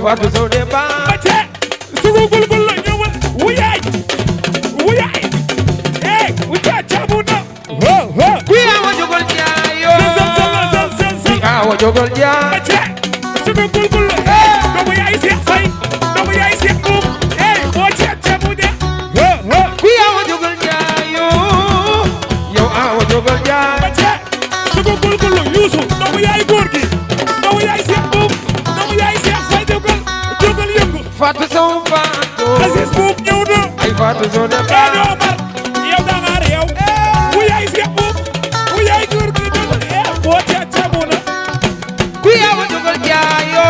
Fatou Sow Demba ba ca sugu gulgul la ñëwal wuyaay wuyaay wucca cabuna kuy awa jogol jaayo kuy awa jogol jaay ba ca sugu gulgul la doomu yaay Seex Fay doomu yaay Seex Buub boo ca cabuna kuy awa jogol jaayo yow awa jogol jaay ba ca sugu gulgul la Yuusu doomu yaay góor gi doomu yaay Seex Buub doomu yaay Seex Fay jogal yëngu Fatou Sow Fatou Aziz Buub ñëw na ay Fatou Sow Demba Omar yow da nga réew wu yaay Seex Buub wu yaay góor gi jogal boo ca cabuna kuy awa jogol jaayo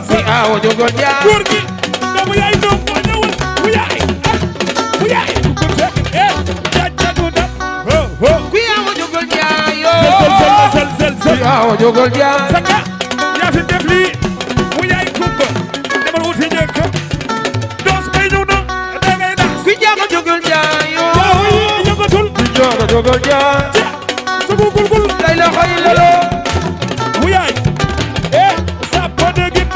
kuy awa jogol jaay góor gi doomu yaay doom boo ñëwal wu yaay ku fekk ca cabuna kuy awa jogol jaayo sel kuy awa jogol jaay saka yaa fi def lii wu yaay kumba demal wuti njëkk dos bay ñëw na da ngay nax kuy jaaga jogol jaayo yëngatul kuy jaaga jogol jaay sugu gulgul lay la xoy lalo wu yaay sa podegit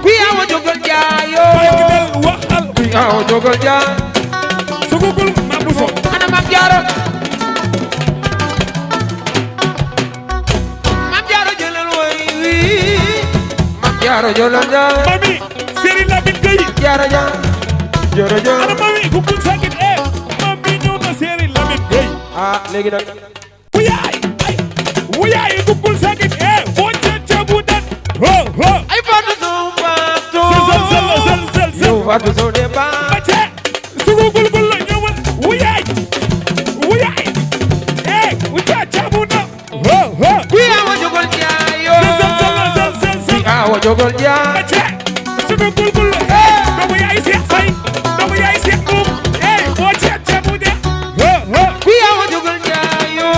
kuy awa jogol jaayo bay ki del waxal kuy awa jogol jaay sugu gul ma bu so ana Mam Jaara Mam Jaara jëlal woy wi Mam Jaara jëlal jaay mami Serigne Lamine Gueye Jaara jaay Jaara jaay ana mami ku bul sakit mami ñëw na Serigne Lamine Gueye ah léegi nag wuyaay ku bul sakit boo ca cabu dat ay Fatou Sow Fatou sel yow Fatou Sow Demba ba ca sugu gulgul la ñëwal wuyaay wucca cabu na kuy awa jogol jaayo kuy awa jogol ba jaay ca sugu gulgul la doomu yaay Seex Fay doomu yaay Seex Buub boo ca cabu de kuy awa jogol jaayo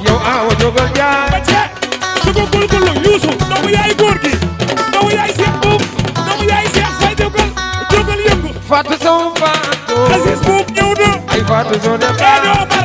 yow awa jogol jaay ba ca sugu gulgul la Yuusu doomu yaay góor gi doomu yaay Seex Buub doomu yaay Seex Fay jogal yëngu Fatou Sow Fatou Aziz Buub ñëw na ay Fatou Sow Demba Omar